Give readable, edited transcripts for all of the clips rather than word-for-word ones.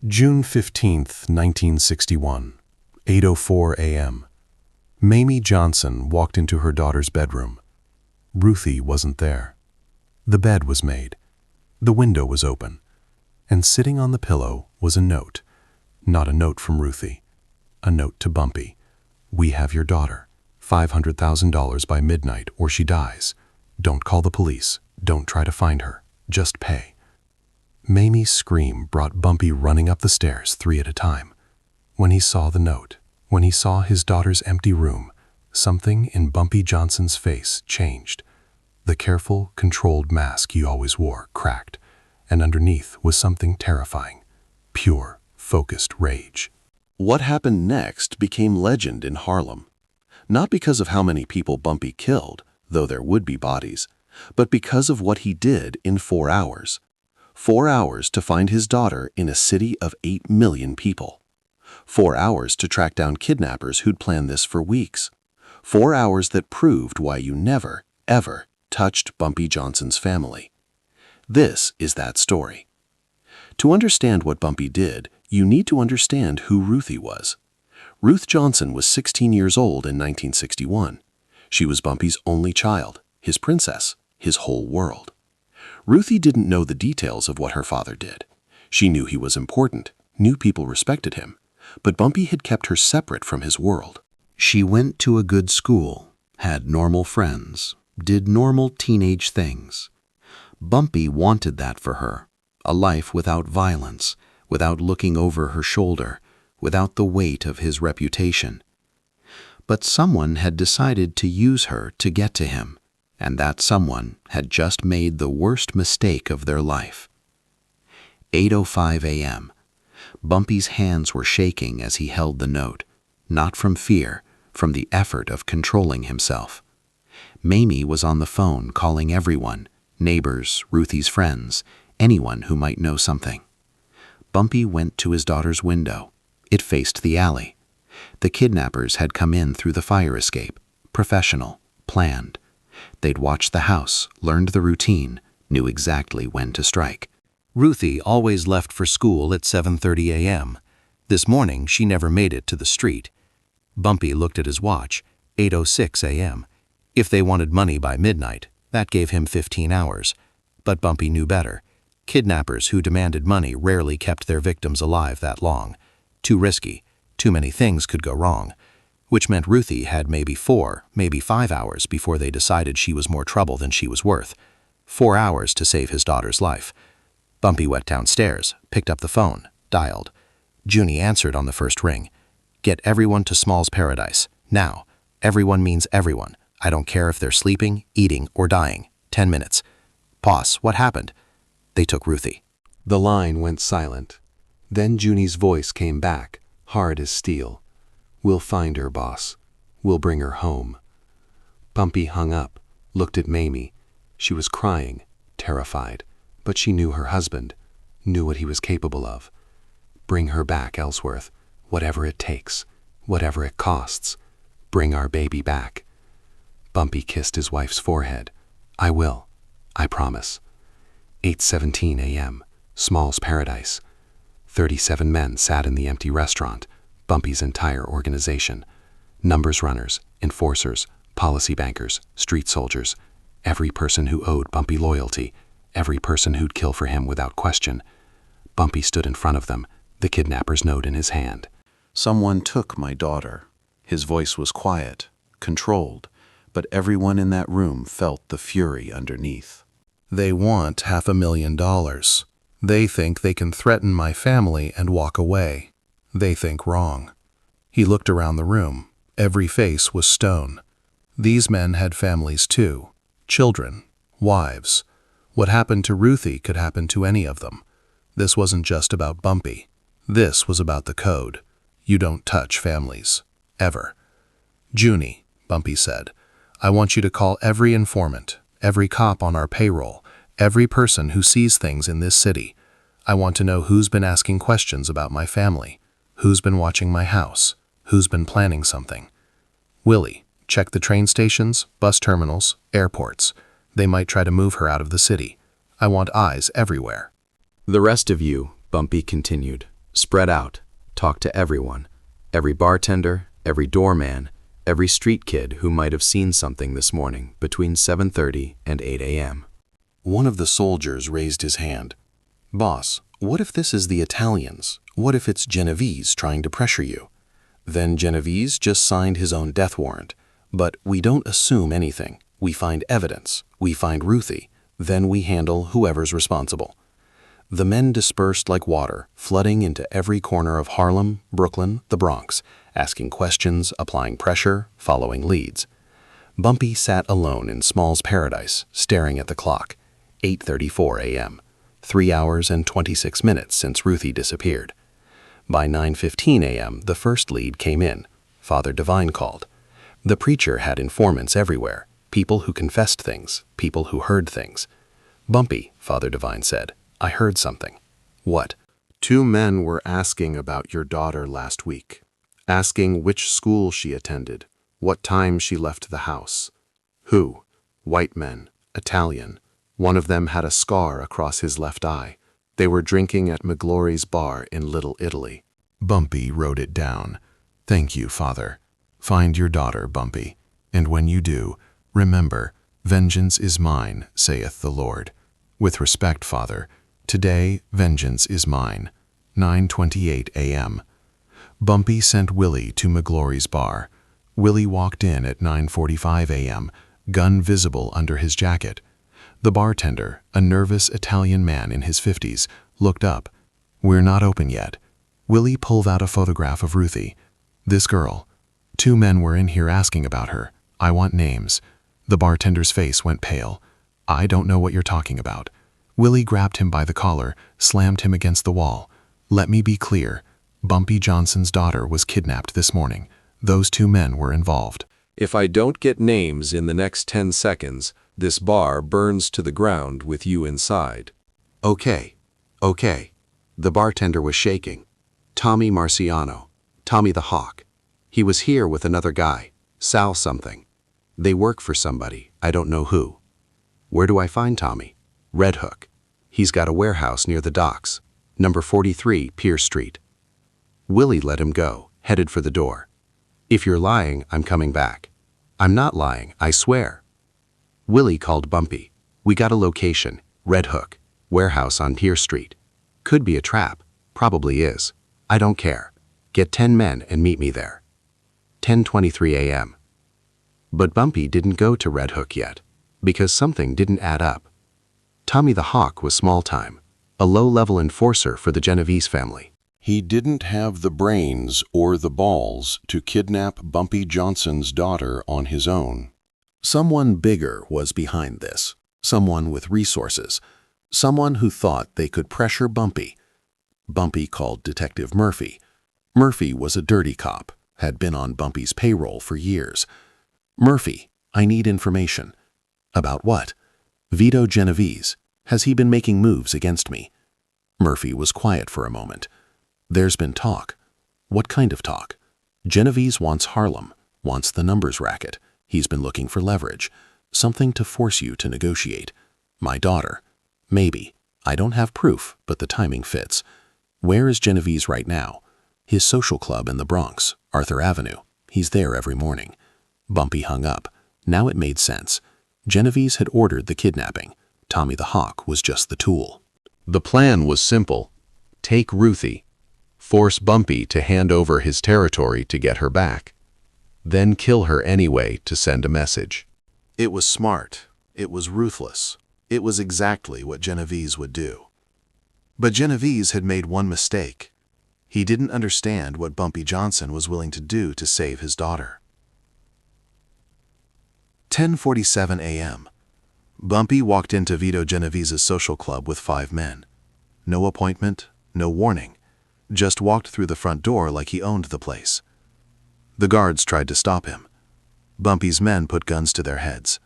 June 15th, 1961, 8:04 a.m. Mamie Johnson walked into her daughter's bedroom. Ruthie wasn't there. The bed was made. The window was open. And sitting on the pillow was a note. Not a note from Ruthie. A note to Bumpy. "We have your daughter. $500,000 by midnight or she dies. Don't call the police. Don't try to find her. Just pay." Mamie's scream brought Bumpy running up the stairs 3 at a time. When he saw the note, when he saw his daughter's empty room, something in Bumpy Johnson's face changed. The careful, controlled mask he always wore cracked, and underneath was something terrifying. Pure, focused rage. What happened next became legend in Harlem. Not because of how many people Bumpy killed, though there would be bodies, but because of what he did in 4 hours. 4 hours to find his daughter in a city of 8 million people. 4 hours to track down kidnappers who'd planned this for weeks. 4 hours that proved why you never, ever touched Bumpy Johnson's family. This is that story. To understand what Bumpy did, you need to understand who Ruthie was. Ruth Johnson was 16 years old in 1961. She was Bumpy's only child, his princess, his whole world. Ruthie didn't know the details of what her father did. She knew he was important, knew people respected him, but Bumpy had kept her separate from his world. She went to a good school, had normal friends, did normal teenage things. Bumpy wanted that for her, a life without violence, without looking over her shoulder, without the weight of his reputation. But someone had decided to use her to get to him, and that someone had just made the worst mistake of their life. 8:05 a.m. Bumpy's hands were shaking as he held the note, not from fear, from the effort of controlling himself. Mamie was on the phone calling everyone, neighbors, Ruthie's friends, anyone who might know something. Bumpy went to his daughter's window. It faced the alley. The kidnappers had come in through the fire escape, professional, planned. They'd watched the house, learned the routine, knew exactly when to strike. Ruthie always left for school at 7:30 a.m. This morning, she never made it to the street. Bumpy looked at his watch, 8:06 a.m. If they wanted money by midnight, that gave him 15 hours. But Bumpy knew better. Kidnappers who demanded money rarely kept their victims alive that long. Too risky. Too many things could go wrong. Which meant Ruthie had maybe 4, maybe 5 hours before they decided she was more trouble than she was worth. 4 hours to save his daughter's life. Bumpy went downstairs, picked up the phone, dialed. Junie answered on the first ring. "Get everyone to Small's Paradise. Now. Everyone means everyone. I don't care if they're sleeping, eating, or dying. 10 minutes. Boss, what happened?" They took Ruthie. The line went silent. Then Junie's voice came back, hard as steel. "We'll find her, boss. We'll bring her home." Bumpy hung up, looked at Mamie. She was crying, terrified, but she knew her husband, knew what he was capable of. "Bring her back, Ellsworth, whatever it takes, whatever it costs. Bring our baby back." Bumpy kissed his wife's forehead. "I will. I promise." 8:17 a.m., Small's Paradise. 37 men sat in the empty restaurant, Bumpy's entire organization. Numbers runners, enforcers, policy bankers, street soldiers, every person who owed Bumpy loyalty, every person who'd kill for him without question. Bumpy stood in front of them, the kidnapper's note in his hand. Someone took my daughter. His voice was quiet, controlled, but everyone in that room felt the fury underneath. They want $500,000. They think they can threaten my family and walk away. They think wrong. He looked around the room. Every face was stone. These men had families too. Children. Wives. What happened to Ruthie could happen to any of them. This wasn't just about Bumpy. This was about the code. You don't touch families. Ever. "Junie," Bumpy said, "I want you to call every informant, every cop on our payroll, every person who sees things in this city. I want to know who's been asking questions about my family, who's been watching my house, who's been planning something. Willie, check the train stations, bus terminals, airports. They might try to move her out of the city. I want eyes everywhere." "The rest of you," Bumpy continued, Spread out. Talk to everyone. Every bartender, every doorman, every street kid who might have seen something this morning between 7:30 and 8 a.m. One of the soldiers raised his hand. "Boss, what if this is the Italians? What if it's Genovese trying to pressure you?" Then Genovese just signed his own death warrant. But we don't assume anything. We find evidence. We find Ruthie. Then we handle whoever's responsible. The men dispersed like water, flooding into every corner of Harlem, Brooklyn, the Bronx, asking questions, applying pressure, following leads. Bumpy sat alone in Small's paradise, staring at the clock. 8:34 a.m. 3 hours and 26 minutes since Ruthie disappeared. By 9:15 a.m., the first lead came in. Father Divine called. The preacher had informants everywhere, people who confessed things, people who heard things. "Bumpy," Father Divine said, "I heard something." "What?" "2 men were asking about your daughter last week, asking which school she attended, what time she left the house." "Who?" "White men, Italian. One of them had a scar across his left eye. They were drinking at McGlory's bar in Little Italy." Bumpy wrote it down. "Thank you, Father. Find your daughter, Bumpy, and when you do, remember, vengeance is mine, saith the Lord. With respect, Father, today vengeance is mine." 9:28 a.m. Bumpy sent Willie to McGlory's bar. Willie walked in at 9:45 a.m., gun visible under his jacket. The bartender, a nervous Italian man in his 50s, looked up. "We're not open yet." Willie pulled out a photograph of Ruthie. "This girl. 2 men were in here asking about her. I want names." The bartender's face went pale. "I don't know what you're talking about." Willie grabbed him by the collar, slammed him against the wall. "Let me be clear. Bumpy Johnson's daughter was kidnapped this morning. Those 2 men were involved." If I don't get names in the next 10 seconds, this bar burns to the ground with you inside. Okay. The bartender was shaking. "Tommy Marciano. Tommy the Hawk. He was here with another guy, Sal something. They work for somebody, I don't know who." "Where do I find Tommy?" "Red Hook. He's got a warehouse near the docks, number 43 Pierce Street." Willie let him go, headed for the door. "If you're lying, I'm coming back." "I'm not lying, I swear." Willie called Bumpy. "We got a location, Red Hook, warehouse on Pierce Street. Could be a trap, probably is. I don't care. Get 10 men and meet me there." 10:23 a.m. But Bumpy didn't go to Red Hook yet, because something didn't add up. Tommy the Hawk was small-time, a low-level enforcer for the Genovese family. He didn't have the brains or the balls to kidnap Bumpy Johnson's daughter on his own. Someone bigger was behind this, someone with resources, someone who thought they could pressure Bumpy. Bumpy called Detective Murphy. Murphy was a dirty cop, had been on Bumpy's payroll for years. "Murphy, I need information." "About what?" "Vito Genovese. Has he been making moves against me?" Murphy was quiet for a moment. "There's been talk." "What kind of talk?" "Genovese wants Harlem, wants the numbers racket. He's been looking for leverage, something to force you to negotiate." "My daughter." "Maybe. I don't have proof, but the timing fits." "Where is Genovese right now?" "His social club in the Bronx, Arthur Avenue. He's there every morning." Bumpy hung up. Now it made sense. Genovese had ordered the kidnapping. Tommy the Hawk was just the tool. The plan was simple. Take Ruthie. Force Bumpy to hand over his territory to get her back. Then kill her anyway to send a message. It was smart. It was ruthless. It was exactly what Genovese would do. But Genovese had made one mistake. He didn't understand what Bumpy Johnson was willing to do to save his daughter. 10:47 a.m. Bumpy walked into Vito Genovese's social club with 5 men. No appointment, no warning. Just walked through the front door like he owned the place. The guards tried to stop him. Bumpy's men put guns to their heads.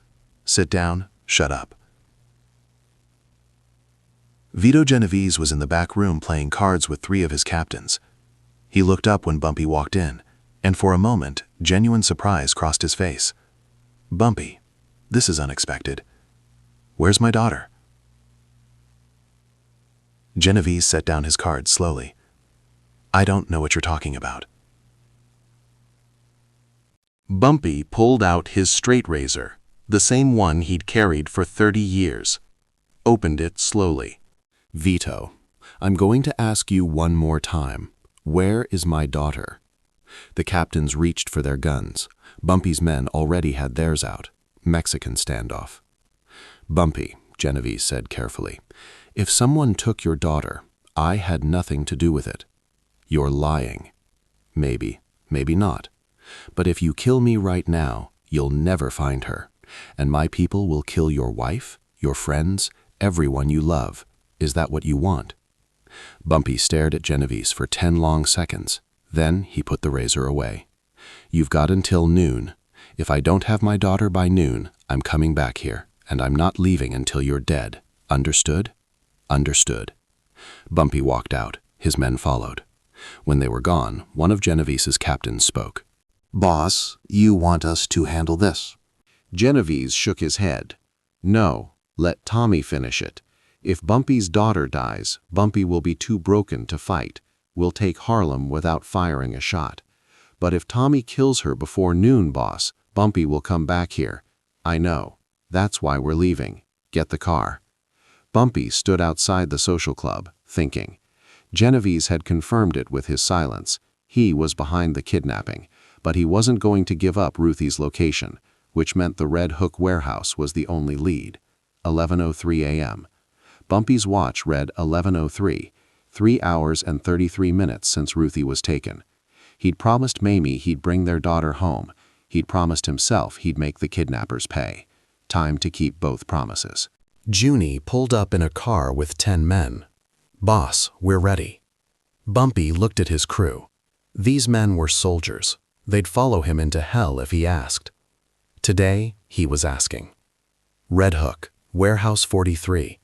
"Sit down, shut up." Vito Genovese was in the back room playing cards with 3 of his captains. He looked up when Bumpy walked in, and for a moment, genuine surprise crossed his face. "Bumpy, this is unexpected. Where's my daughter?" Genovese set down his cards slowly. I don't know what you're talking about. Bumpy pulled out his straight razor, the same one he'd carried for 30 years. Opened it slowly. Vito, I'm going to ask you one more time. Where is my daughter? The captains reached for their guns. Bumpy's men already had theirs out. Mexican standoff. Bumpy, Genevieve said carefully, if someone took your daughter, I had nothing to do with it. You're lying. Maybe, maybe not. But if you kill me right now, you'll never find her, and my people will kill your wife, your friends, everyone you love. Is that what you want? Bumpy stared at Genevieve for 10 long seconds. Then he put the razor away. You've got until noon. If I don't have my daughter by noon, I'm coming back here, and I'm not leaving until you're dead. Understood? Understood. Bumpy walked out. His men followed. When they were gone, one of Genevieve's captains spoke. Boss, you want us to handle this? Genevieve shook his head. No, let Tommy finish it. If Bumpy's daughter dies, Bumpy will be too broken to fight. We'll take Harlem without firing a shot. But if Tommy kills her before noon, boss, Bumpy will come back here. I know. That's why we're leaving. Get the car. Bumpy stood outside the social club, thinking. Genevieve had confirmed it with his silence. He was behind the kidnapping, but he wasn't going to give up Ruthie's location, which meant the Red Hook warehouse was the only lead. 11:03 a.m. Bumpy's watch read 11:03, 3 hours and 33 minutes since Ruthie was taken. He'd promised Mamie he'd bring their daughter home. He'd promised himself he'd make the kidnappers pay. Time to keep both promises. Junie pulled up in a car with 10 men. Boss, we're ready. Bumpy looked at his crew. These men were soldiers. They'd follow him into hell if he asked. Today, he was asking. Red Hook, Warehouse 43.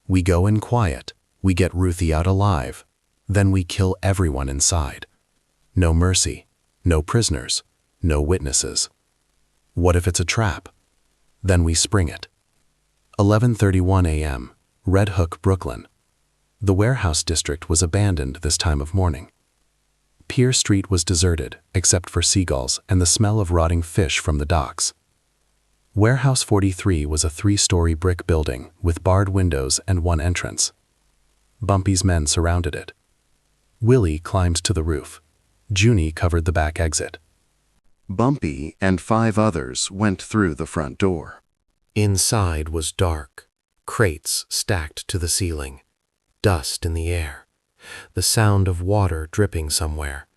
We go in quiet. We get Ruthie out alive. Then we kill everyone inside. No mercy. No prisoners. No witnesses. What if it's a trap? Then we spring it. 11:31 a.m., Red Hook, Brooklyn. The warehouse district was abandoned this time of morning. Pier Street was deserted, except for seagulls and the smell of rotting fish from the docks. Warehouse 43 was a 3-story brick building with barred windows and one entrance. Bumpy's men surrounded it. Willie climbed to the roof. Junie covered the back exit. Bumpy and 5 others went through the front door. Inside was dark, crates stacked to the ceiling, dust in the air, the sound of water dripping somewhere,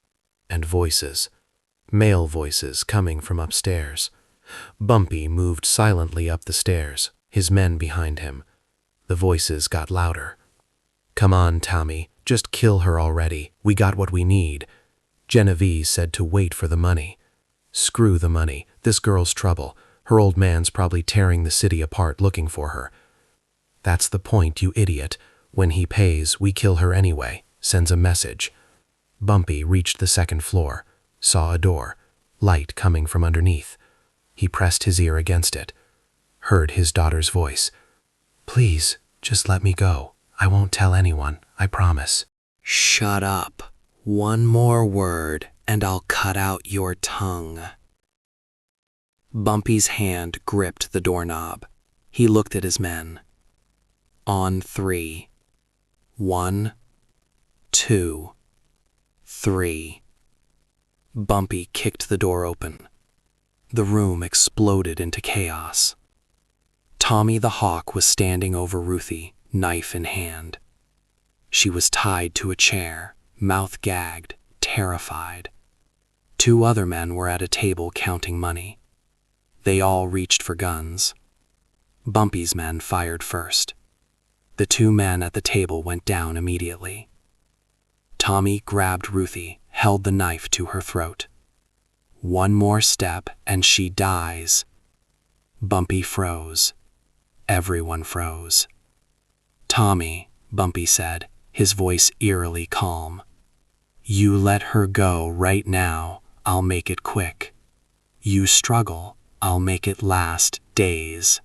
and voices, male voices coming from upstairs. Bumpy moved silently up the stairs, his men behind him. The voices got louder. Come on, Tommy, just kill her already. We got what we need. Genevieve said to wait for the money. Screw the money. This girl's trouble. Her old man's probably tearing the city apart looking for her. That's the point, you idiot. When he pays, we kill her anyway. Sends a message. Bumpy reached the 2nd floor, saw a door, light coming from underneath. He pressed his ear against it, heard his daughter's voice. Please, just let me go. I won't tell anyone, I promise. Shut up. One more word, and I'll cut out your tongue. Bumpy's hand gripped the doorknob. He looked at his men. On 3. 1, 2, 3. Bumpy kicked the door open. The room exploded into chaos. Tommy the Hawk was standing over Ruthie, knife in hand. She was tied to a chair, mouth gagged, terrified. 2 other men were at a table counting money. They all reached for guns. Bumpy's men fired first. The 2 men at the table went down immediately. Tommy grabbed Ruthie, held the knife to her throat. One more step and she dies. Bumpy froze. Everyone froze. Tommy, Bumpy said, his voice eerily calm. You let her go right now, I'll make it quick. You struggle, I'll make it last days.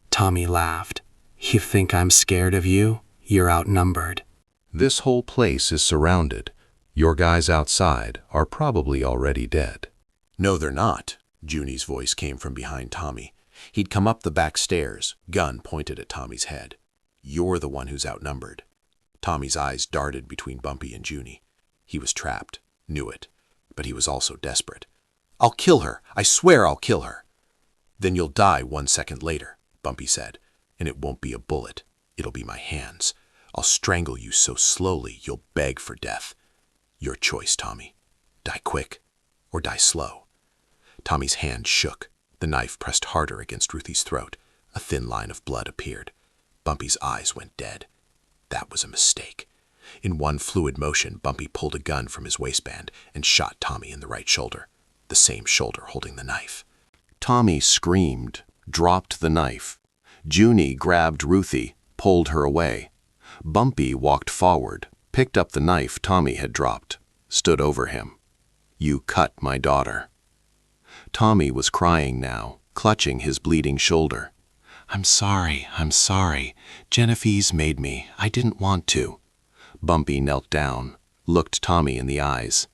Tommy laughed. You think I'm scared of you? You're outnumbered. This whole place is surrounded. Your guys outside are probably already dead. No, they're not, Junie's voice came from behind Tommy. He'd come up the back stairs, gun pointed at Tommy's head. You're the one who's outnumbered. Tommy's eyes darted between Bumpy and Junie. He was trapped, knew it, but he was also desperate. I'll kill her. I swear I'll kill her. Then you'll die 1 second later, Bumpy said, and it won't be a bullet. It'll be my hands. I'll strangle you so slowly you'll beg for death. Your choice, Tommy. Die quick or die slow. Tommy's hand shook. The knife pressed harder against Ruthie's throat. A thin line of blood appeared. Bumpy's eyes went dead. That was a mistake. In one fluid motion, Bumpy pulled a gun from his waistband and shot Tommy in the right shoulder, the same shoulder holding the knife. Tommy screamed, dropped the knife. Junie grabbed Ruthie, pulled her away. Bumpy walked forward, picked up the knife Tommy had dropped, stood over him. You cut my daughter. Tommy was crying now, clutching his bleeding shoulder. I'm sorry. Genevieve made me. I didn't want to. Bumpy knelt down, looked Tommy in the eyes.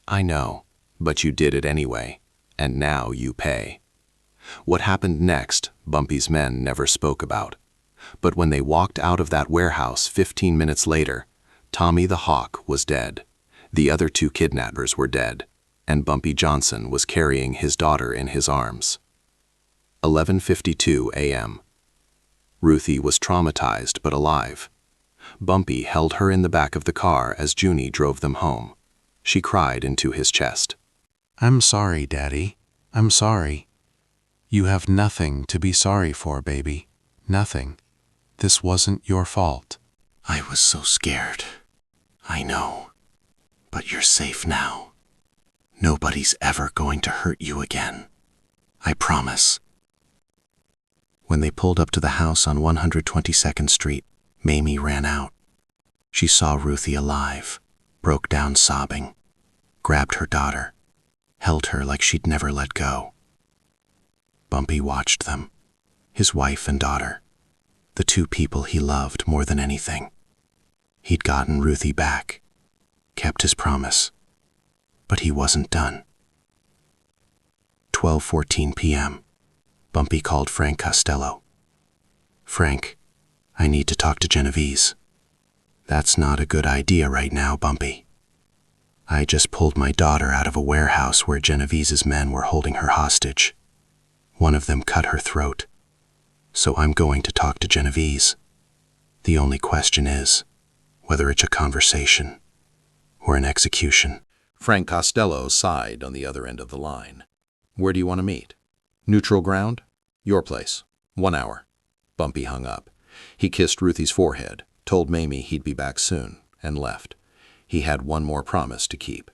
I know, but you did it anyway, and now you pay. What happened next, Bumpy's men never spoke about. But when they walked out of that warehouse 15 minutes later, Tommy the Hawk was dead. The other 2 kidnappers were dead, and Bumpy Johnson was carrying his daughter in his arms. 11:52 a.m. Ruthie was traumatized but alive. Bumpy held her in the back of the car as Junie drove them home. She cried into his chest. I'm sorry, Daddy. I'm sorry. You have nothing to be sorry for, baby. Nothing. This wasn't your fault. I was so scared. I know. But you're safe now. Nobody's ever going to hurt you again. I promise. When they pulled up to the house on 122nd Street, Mamie ran out. She saw Ruthie alive, broke down sobbing, grabbed her daughter, held her like she'd never let go. Bumpy watched them, his wife and daughter, the 2 people he loved more than anything. He'd gotten Ruthie back, kept his promise, but he wasn't done. 12:14 p.m. Bumpy called Frank Costello. Frank, I need to talk to Genevieve. That's not a good idea right now, Bumpy. I just pulled my daughter out of a warehouse where Genevieve's men were holding her hostage. One of them cut her throat. So I'm going to talk to Genevieve. The only question is whether it's a conversation or an execution. Frank Costello sighed on the other end of the line. Where do you want to meet? Neutral ground? Your place. 1 hour. Bumpy hung up. He kissed Ruthie's forehead, told Mamie he'd be back soon, and left. He had one more promise to keep.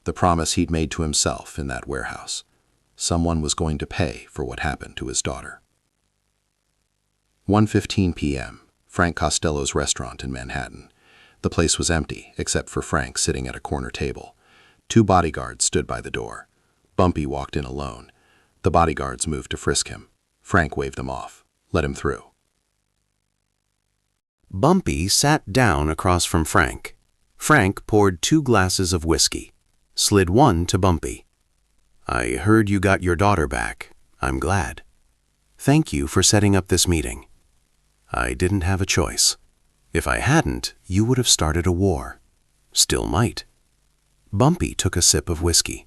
The promise he'd made to himself in that warehouse. Someone was going to pay for what happened to his daughter. 1:15 p.m., Frank Costello's restaurant in Manhattan. The place was empty, except for Frank sitting at a corner table. 2 bodyguards stood by the door. Bumpy walked in alone. The bodyguards moved to frisk him. Frank waved them off, let him through. Bumpy sat down across from Frank. Frank poured 2 glasses of whiskey, slid one to Bumpy. I heard you got your daughter back. I'm glad. Thank you for setting up this meeting. I didn't have a choice. If I hadn't, you would have started a war. Still might. Bumpy took a sip of whiskey.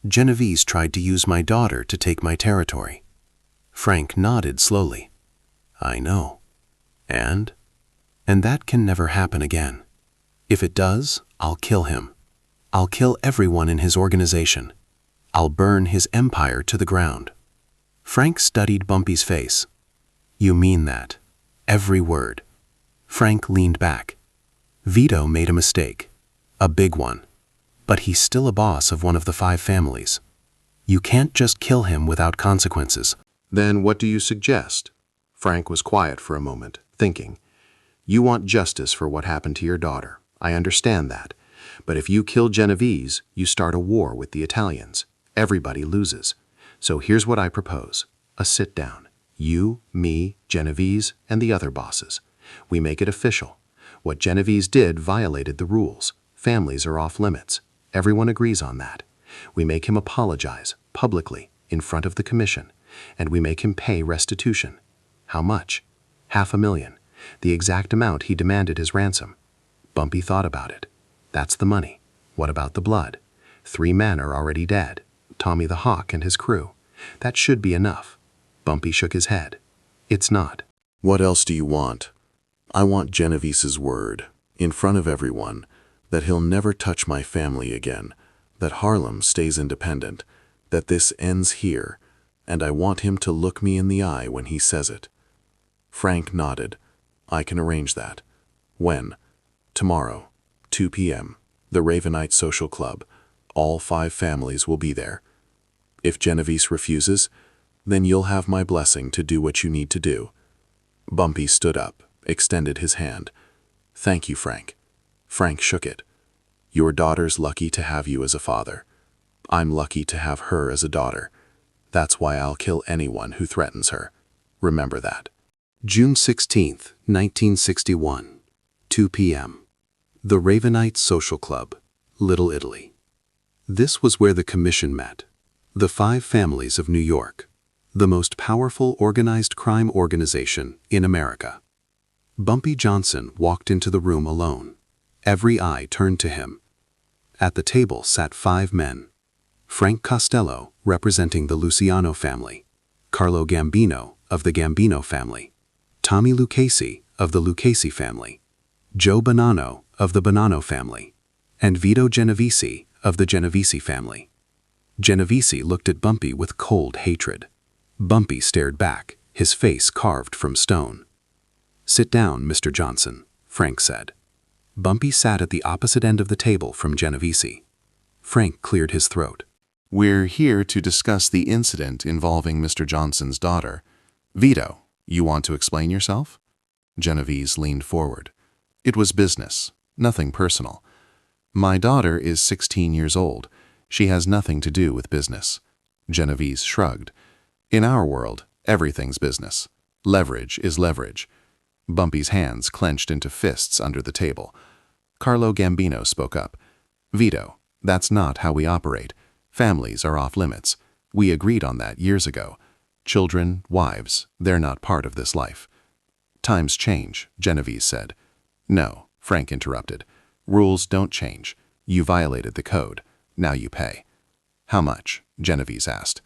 Genevieve tried to use my daughter to take my territory. Frank nodded slowly. I know. And that can never happen again. If it does, I'll kill him. I'll kill everyone in his organization. I'll burn his empire to the ground. Frank studied Bumpy's face. You mean that? Every word. Frank leaned back. Vito made a mistake. A big one. But he's still a boss of one of the 5 families. You can't just kill him without consequences. Then what do you suggest? Frank was quiet for a moment, thinking. You want justice for what happened to your daughter. I understand that. But if you kill Genevieve, you start a war with the Italians. Everybody loses. So here's what I propose. A sit-down. You, me, Genevieve, and the other bosses. We make it official. What Genevieve did violated the rules. Families are off limits. Everyone agrees on that. We make him apologize, publicly, in front of the commission, and we make him pay restitution. How much? $500,000, the exact amount he demanded as ransom. Bumpy thought about it. That's the money. What about the blood? 3 men are already dead. Tommy the Hawk and his crew. That should be enough. Bumpy shook his head. It's not. What else do you want? I want Geneviese's word, in front of everyone, that he'll never touch my family again, that Harlem stays independent, that this ends here, and I want him to look me in the eye when he says it. Frank nodded. I can arrange that. When? Tomorrow, 2 p.m., the Ravenite Social Club. All 5 families will be there. If Geneviese refuses, then you'll have my blessing to do what you need to do. Bumpy stood up, extended his hand. Thank you, Frank. Frank shook it. Your daughter's lucky to have you as a father. I'm lucky to have her as a daughter. That's why I'll kill anyone who threatens her. Remember that. June 16, 1961, 2 p.m. The Ravenite Social Club, Little Italy. This was where the commission met. The 5 families of New York, the most powerful organized crime organization in America. Bumpy Johnson walked into the room alone. Every eye turned to him. At the table sat 5 men. Frank Costello, representing the Luciano family, Carlo Gambino of the Gambino family, Tommy Lucchese of the Lucchese family, Joe Bonanno of the Bonanno family, and Vito Genovese of the Genovese family. Genovese looked at Bumpy with cold hatred. Bumpy stared back, his face carved from stone. "Sit down, Mr. Johnson," Frank said. Bumpy sat at the opposite end of the table from Genovese. Frank cleared his throat. We're here to discuss the incident involving Mr. Johnson's daughter. Vito, you want to explain yourself? Genovese leaned forward. It was business, nothing personal. My daughter is 16 years old. She has nothing to do with business. Genovese shrugged. In our world, everything's business. Leverage is leverage. Bumpy's hands clenched into fists under the table. Carlo Gambino spoke up. Vito, that's not how we operate. Families are off limits. We agreed on that years ago. Children, wives, they're not part of this life. Times change, Genovese said. No, Frank interrupted. Rules don't change. You violated the code. Now you pay. How much? Genovese asked.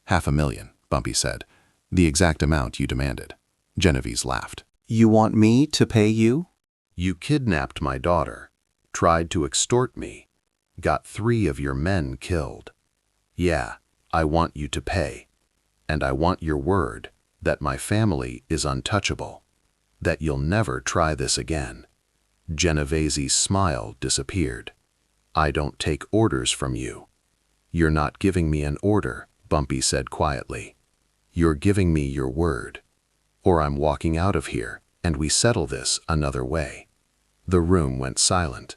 $500,000, Bumpy said. The exact amount you demanded. Genovese laughed. You want me to pay you? You kidnapped my daughter, tried to extort me, got 3 of your men killed. Yeah, I want you to pay. And I want your word that my family is untouchable, that you'll never try this again. Genovese's smile disappeared. I don't take orders from you. You're not giving me an order, Bumpy said quietly. You're giving me your word. Or I'm walking out of here, and we settle this another way. The room went silent.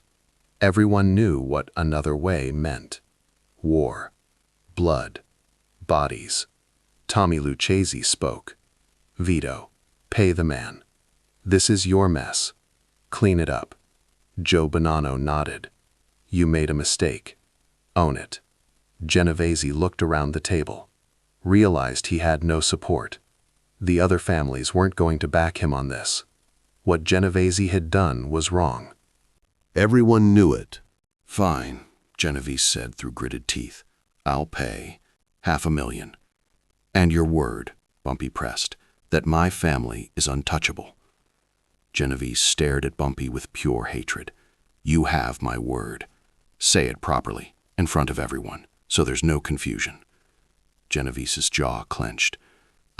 Everyone knew what another way meant. War. Blood. Bodies. Tommy Lucchese spoke. Vito, pay the man. This is your mess. Clean it up. Joe Bonanno nodded. You made a mistake. Own it. Genovese looked around the table, realized he had no support. The other families weren't going to back him on this. What Genovese had done was wrong. Everyone knew it. Fine, Genovese said through gritted teeth. I'll pay $500,000. And your word, Bumpy pressed, that my family is untouchable. Genovese stared at Bumpy with pure hatred. You have my word. Say it properly, in front of everyone, so there's no confusion. Genovese's jaw clenched.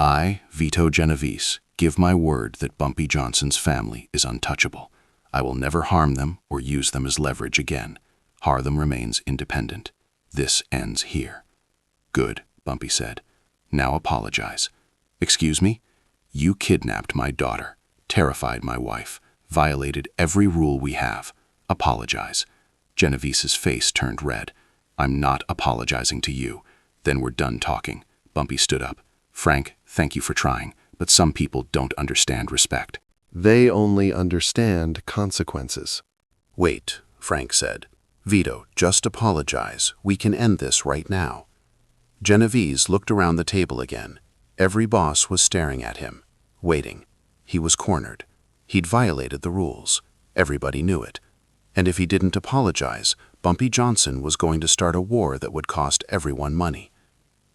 I, Vito Genovese, give my word that Bumpy Johnson's family is untouchable. I will never harm them or use them as leverage again. Harlem remains independent. This ends here. Good, Bumpy said. Now apologize. Excuse me? You kidnapped my daughter, terrified my wife, violated every rule we have. Apologize. Genovese's face turned red. I'm not apologizing to you. Then we're done talking. Bumpy stood up. Frank, thank you for trying, but some people don't understand respect. They only understand consequences. Wait, Frank said. Vito, just apologize. We can end this right now. Genovese looked around the table again. Every boss was staring at him, waiting. He was cornered. He'd violated the rules. Everybody knew it. And if he didn't apologize, Bumpy Johnson was going to start a war that would cost everyone money.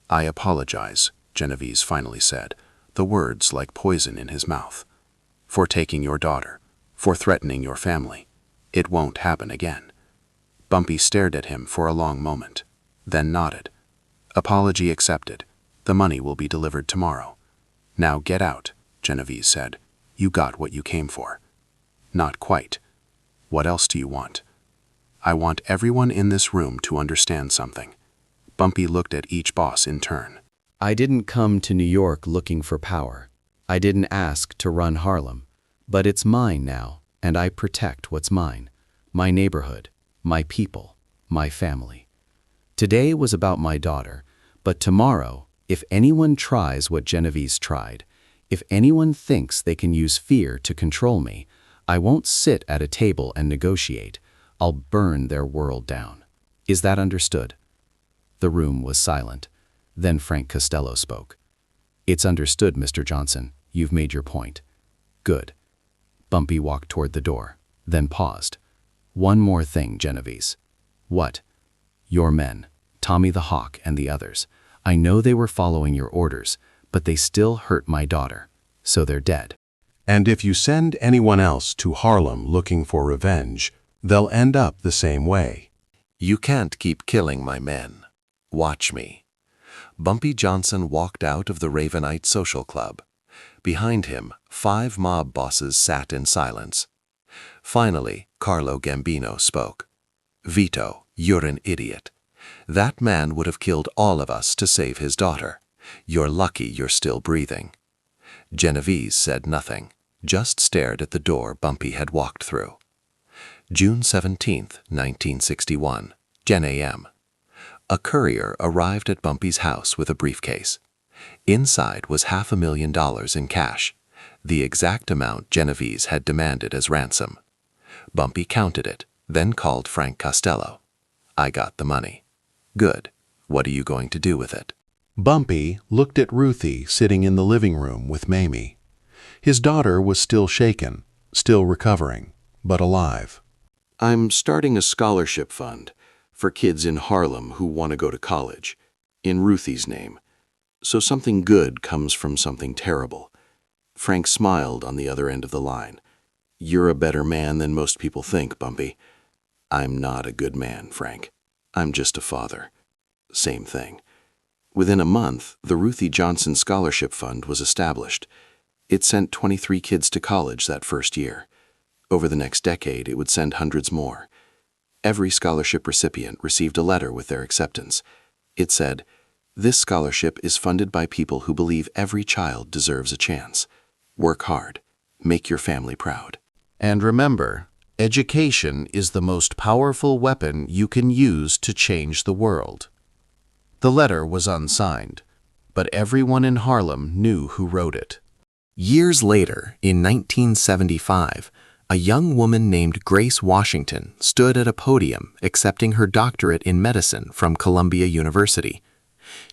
I apologize, Genovese finally said, the words like poison in his mouth. For taking your daughter, for threatening your family. It won't happen again. Bumpy stared at him for a long moment, then nodded. Apology accepted. The money will be delivered tomorrow. Now get out, Genovese said. You got what you came for. Not quite. What else do you want? I want everyone in this room to understand something. Bumpy looked at each boss in turn. I didn't come to New York looking for power. I didn't ask to run Harlem. But it's mine now, and I protect what's mine. My neighborhood, my people, my family. Today was about my daughter, but tomorrow, if anyone tries what Genovese tried, if anyone thinks they can use fear to control me, I won't sit at a table and negotiate. I'll burn their world down. Is that understood? The room was silent. Then Frank Costello spoke. It's understood, Mr. Johnson. You've made your point. Good. Bumpy walked toward the door, then paused. One more thing, Genovese. What? Your men, Tommy the Hawk and the others. I know they were following your orders, but they still hurt my daughter, so they're dead. And if you send anyone else to Harlem looking for revenge, they'll end up the same way. You can't keep killing my men. Watch me. Bumpy Johnson walked out of the Ravenite Social Club. Behind him, 5 mob bosses sat in silence. Finally, Carlo Gambino spoke. Vito, you're an idiot. That man would have killed all of us to save his daughter. You're lucky you're still breathing. Genovese said nothing, just stared at the door Bumpy had walked through. June 17, 1961, 10 a.m. A courier arrived at Bumpy's house with a briefcase. Inside was $500,000 in cash, the exact amount Genovese had demanded as ransom. Bumpy counted it, then called Frank Costello. I got the money. Good. What are you going to do with it? Bumpy looked at Ruthie sitting in the living room with Mamie. His daughter was still shaken, still recovering, but alive. I'm starting a scholarship fund for kids in Harlem who want to go to college, in Ruthie's name. So something good comes from something terrible. Frank smiled on the other end of the line. You're a better man than most people think, Bumpy. I'm not a good man, Frank. I'm just a father. Same thing. Within a month, the Ruthie Johnson Scholarship Fund was established. It sent 23 kids to college that first year. Over the next decade, it would send hundreds more. Every scholarship recipient received a letter with their acceptance. It said, "This scholarship is funded by people who believe every child deserves a chance. Work hard. Make your family proud." And remember, education is the most powerful weapon you can use to change the world. The letter was unsigned, but everyone in Harlem knew who wrote it. Years later, in 1975, a young woman named Grace Washington stood at a podium accepting her doctorate in medicine from Columbia University.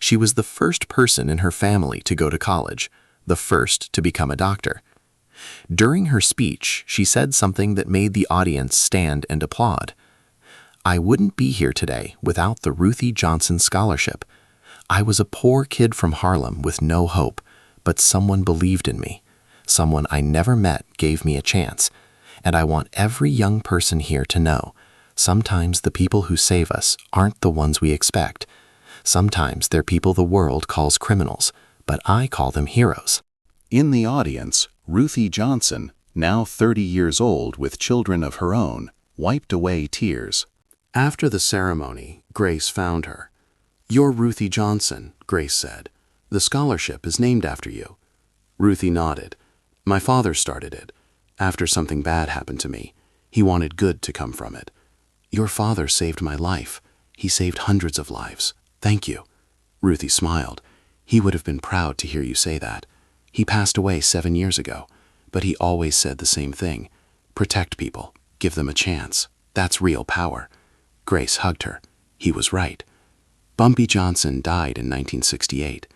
She was the first person in her family to go to college, the first to become a doctor. During her speech, she said something that made the audience stand and applaud. I wouldn't be here today without the Ruthie Johnson Scholarship. I was a poor kid from Harlem with no hope, but someone believed in me. Someone I never met gave me a chance. And I want every young person here to know, sometimes the people who save us aren't the ones we expect. Sometimes they're people the world calls criminals, but I call them heroes. In the audience, Ruthie Johnson, now 30 years old with children of her own, wiped away tears. After the ceremony, Grace found her. You're Ruthie Johnson, Grace said. The scholarship is named after you. Ruthie nodded. My father started it. After something bad happened to me, he wanted good to come from it. Your father saved my life. He saved hundreds of lives. Thank you. Ruthie smiled. He would have been proud to hear you say that. He passed away 7 years ago, but he always said the same thing. Protect people. Give them a chance. That's real power. Grace hugged her. He was right. Bumpy Johnson died in 1968.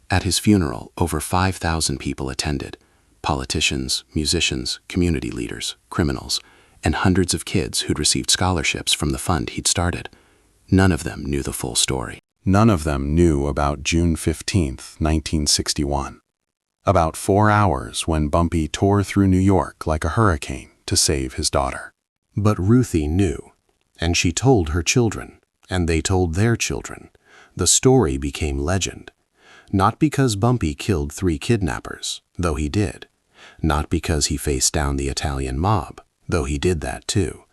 At his funeral, over 5,000 people attended. Politicians, musicians, community leaders, criminals, and hundreds of kids who'd received scholarships from the fund he'd started. None of them knew the full story. None of them knew about June 15, 1961. About 4 hours when Bumpy tore through New York like a hurricane to save his daughter. But Ruthie knew, and she told her children, and they told their children. The story became legend. Not because Bumpy killed 3 kidnappers, though he did. Not because he faced down the Italian mob, though he did that too.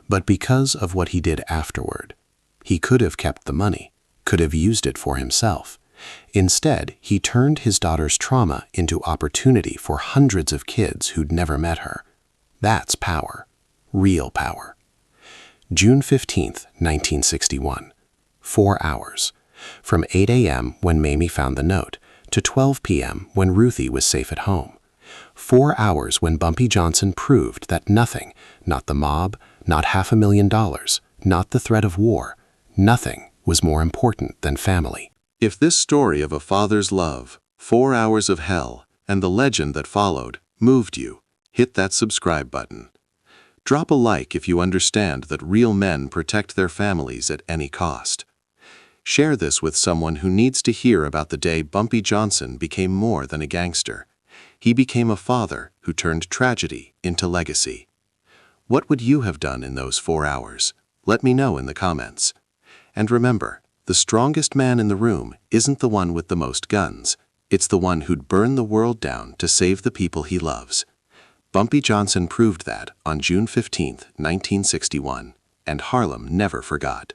But because of what he did afterward. He could have kept the money, could have used it for himself. Instead, he turned his daughter's trauma into opportunity for hundreds of kids who'd never met her. That's power. Real power. June 15, 1961. 4 hours. From 8 a.m. when Mamie found the note to 12 p.m. when Ruthie was safe at home. 4 hours when Bumpy Johnson proved that nothing, not the mob, not $500,000, not the threat of war, nothing was more important than family. If this story of a father's love, 4 hours of hell, and the legend that followed moved you, hit that subscribe button. Drop a like if you understand that real men protect their families at any cost. Share this with someone who needs to hear about the day Bumpy Johnson became more than a gangster. He became a father who turned tragedy into legacy. What would you have done in those 4 hours? Let me know in the comments. And remember, the strongest man in the room isn't the one with the most guns. It's the one who'd burn the world down to save the people he loves. Bumpy Johnson proved that on June 15, 1961, and Harlem never forgot.